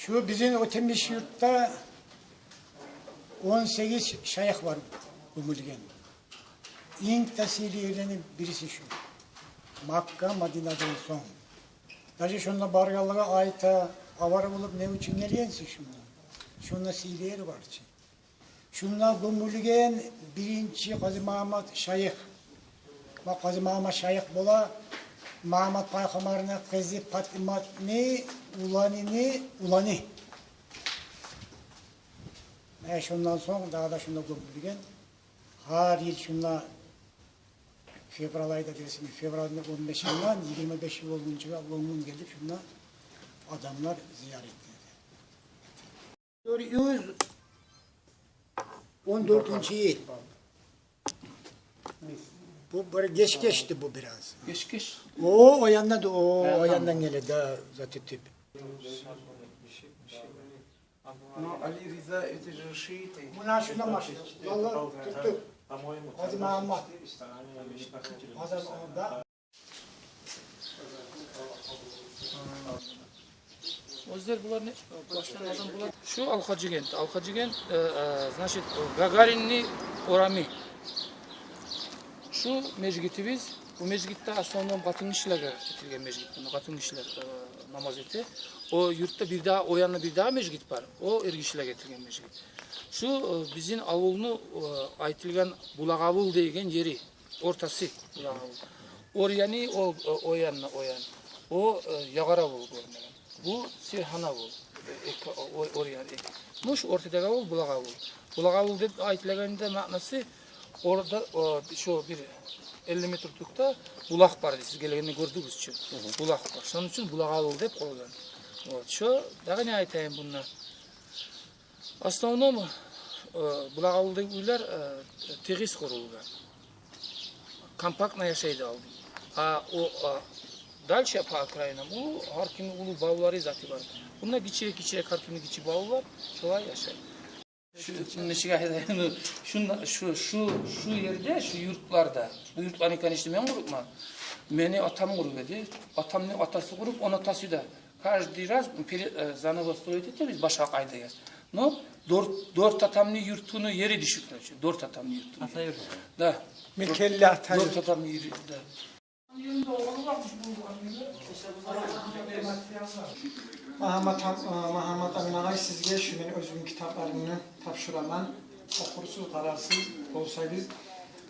Şu bizim ötemiş yurtta 18 şeyh var umulgen. İlk tasiriyenin birisi şu. Makka, Madine'den son. Daşı şunla baryalığa ayta avara bulup ne için geliyensin şunla. Şunla siriyeri var ki. Şunla umulgen birinci Kazı Mahmud Şeyh. Bak Kazı Mahmud Şeyh bola Mahmud Peygamber'ine kızı Fatıma ne ulani. Şundan sonra daha da şunda gömülgen. Her yıl şunla fevral ayda dersin. Fevral'ın 15'inden 25 yıl olunca Allah'ın gelip şunla adamlar ziyaret ediyor. 414. yıl. Bu böyle geç geçti bu biraz. Geç. O yandan da o yandan geldi daha zaten tip. Но Али Риза это же шииты. Buna şuna başlıyor. Vallahi tuttu. Hadi Muhammed. Hazır orada. Özler bular ne? Baştan adam bular. Şu Alhacıgent. Alhacıgent, значит, Гагаринни Орами. Şu mezgitimiz, bu mezgitte aslandan katın kişiler getirgen mezgit. Bunu katın kişiler namaz etti. O yurtta bir daha, o yanına bir daha mezgit var. O ergişiler getirgen mezgit. Şu bizim avulunu aytılgan Bulagavul degen yeri, ortası Bulagavul. Oryani o yanına o yan. O Yagaravul görünüyor. Bu Sirhanavul. Oryan. Muş ortadaki avul Bulagavul. Bulagavul dedi aytılganda manası orada şu bir 50 metrlikte bulak var. Siz geleni gördünüz için. Bulak var. Onun için Bulagavul deyip koyulan. Şu daha ne aytayım bunlar? Основном Bulagavuldaki uylar teğiz kurulgan. Kompaktna yaşaydı aldı. O dальше по окраинам, bu harkimi ulu bağları zatı var. Bunlar geçire harkimi geçi bağı var. Çoğu yaşaydı. Şu yerde, şu yurtlarda, bu yurtların kanişti ben kurupma. Beni atam kurup dedi. Atamın atası kurup, onun atası da. Каждый раз zanovo строить etti biz başka kaydayız. No, dört atamlı yurtunu yeri düşük. Dört atamlı yurtunu. Ata yurtu. Da. Mekelle ata Dört atamlı yurtu. Muhammed Amin Ağay sizge şunun özüm kitaplarını tapşıraman okursunuz kararsız olsaydınız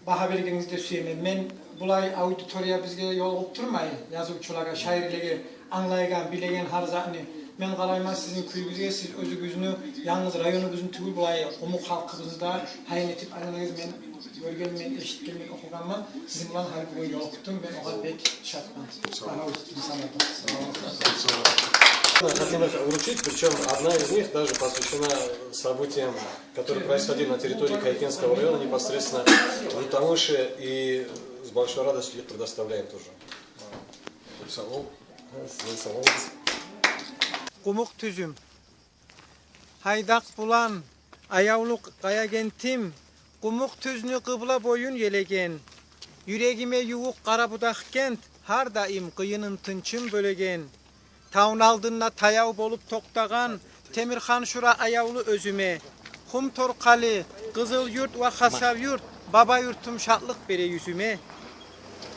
baha vergenizde söyleyeyim. Men bulay auditoriya bizge yol opturmayın. Yazıkçılara, şairlere anlaygan, bilegen harzatını men qalayman sizin kuyuğuzga siz özügüzünü yalnız rayonuguzun tügül bulay umuk halkımızda hayin etip ananız men görgen men eşitken men okuganman sizin bilan hal boyu yoluktum ben oğa pek şartman. Хотим их вручить, причем одна из них даже посвящена событиям, которые происходили на территории Кайкенского района, непосредственно в Лутамыше, и с большой радостью их предоставляем тоже. Kumuk tüzüm, haydak bulan, ayavluk kayagentim, kumuk tüznü kıbla boyun yelegen, yüreğime yuvuk karabudak kent, har daim kıyının tınçın bölegen, taun aldığına tayav bolup toktagan, Temirhan şura ayavlı özüme, Hum Torkali, Kızıl yurt ve Hasav yurt, baba yurtum şatlık bere yüzüme,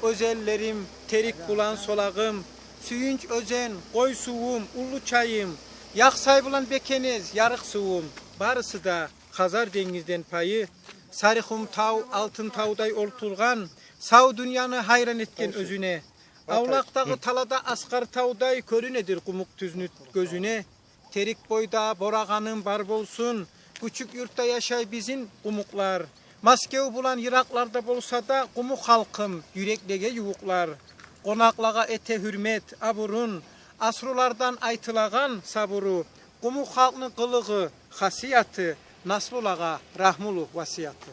özellerim, terik bulan solağım, Süyünç özen, koy suğum, ulu çayım, yaksay bulan bekenez, yarık suğum, barısı da Hazar denizden payı, Sarıhum tav, altın tavday oltulgan, sav dünyanı hayran etken özüne, avlaktaki talada asgar tavday körünedir kumuk tüznüt gözüne, terik boyda borağanın bar bolsun, küçük yurtta yaşay bizim kumuklar, Maskev bulan yıraklarda bolsa da kumuk halkım, yüreklege yuvuklar, Konaklağa ete hürmet, aburun, asrulardan aytılagan saburu, kumuk halkının kılığı, hasiyatı, Nasrulağa rahmulu vasiyatı.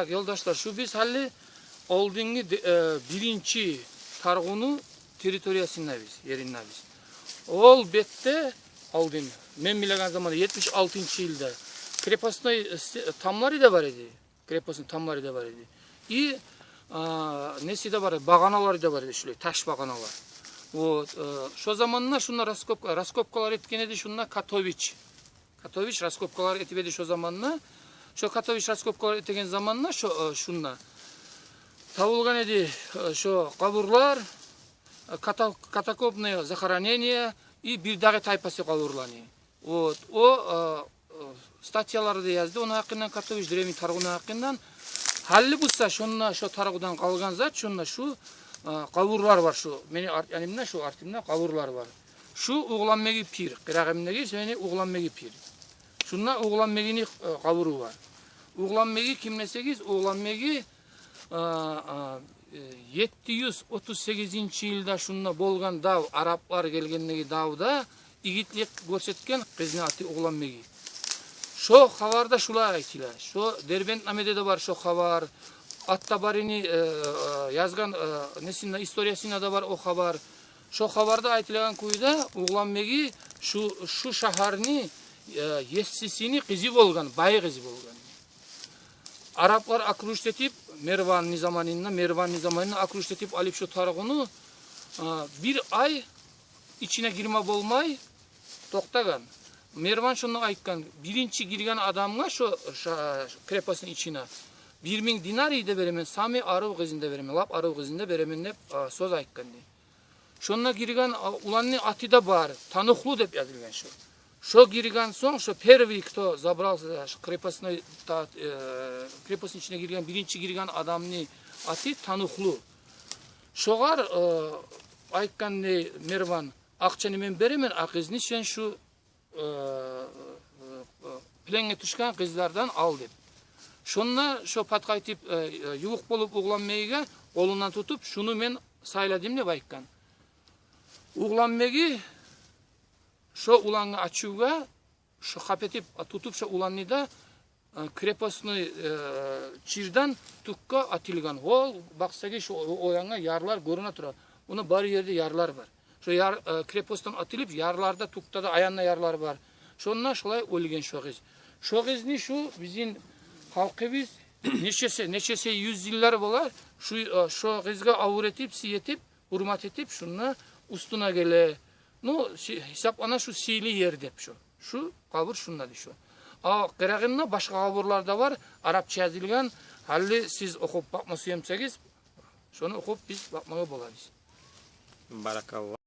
Yoldaşlar, şu biz halli olduğunu birinci targunu teritoriyasında biz, yerinde biz. Ol bette aldın. Men bilegan zamanda 76. yılda krepostnoy tamları da var idi. Krepostun tamları da var idi. И nesi de var, baganaları da var idi şöyle, taş baganalar. Вот, şo zamanlar şunlar raskopkalar etkeni şunlar Katoviç raskopkalar etibedi şo zamanlar. Şo Katoviç raskopkalar etegen zamanlar şunlar. Табылган edi şo кабурлар, катакопное захоронение и бир дагы тайпасы кабурланы. Вот, o статьяларды yazdı. Onun hakkından Katoviç dönemi targını hakkından halli bulsa şunla şu targıdan kalgan zat şunla şu kavurlar var şu. Meni yanımda şu artimde kavurlar var. Şu uğlanmegi pir. Kırağımdaki seni uğlanmegi pir. Şunla uğlanmegini kavuru var. Uğlanmegi kimlesegiz? Uğlanmegi 738 yılda şunla bolgan dav Araplar gelgendeki davda igitlik görsetken kızına atı uğlanmegi. Şo havarda şular aytilar. Şo Derbent namede de var şo havar. At-Tabarini yazgan nesinde historiasında da var o havar. Şo havarda aytilagan kuyda uğlanmegi şu şaharni yessisini kızı bolgan, bayı kızı bolgan. Araplar akruş etip Mervan Nizamanina akruş etip alıp şu tarağını bir ay içine girme bolmay toktagan. Mervan şunu aytkan, birinci girgen adamla şu krepasın içine 1000 dinar ide beremen, sami arı kızında beremen, lap arı kızında beremen hep söz aytkan. Şununla girgen ulanın atı da var, tanıklı dep yazılgan şu. Şu girgen son, şu pervi kto zabral krepasın içine girgen, birinci girgen adamni atı tanıklı. Şoğar aytkan ne Mervan, akçanı men beremen, akızni sen şu plenge düşkan kızlardan al dep. Şunla şu patkaytip yuvuk bolup uğlanmeyge kolundan tutup şunu men sayladım dep aytkan. Uğlanmegi şu ulanı açuga şu kapetip tutup şu ulanı da krepasını çirden tukka atılgan. O baksaki şu oyana yarlar görüne tura. Onun bari yerde yarlar var. Şu krepostan atılıp yarlarda tukta da ayanla yarlar var. Şunlar şolay ölgen şu kız. Şu kız ne şu bizim halkımız neçese 100 yıllar bolar. Şu kızga avur etip, siyetip, hurmat etip şunla ustuna gele. No hesaplana şu sili yer dep şu. Şu kabur şunla di şu. Kırağında başka kaburlar da var. Arapça yazılgan. Halli siz okup bakması yemsegiz. Şunu okup biz bakmaya bolarız. Barakallah.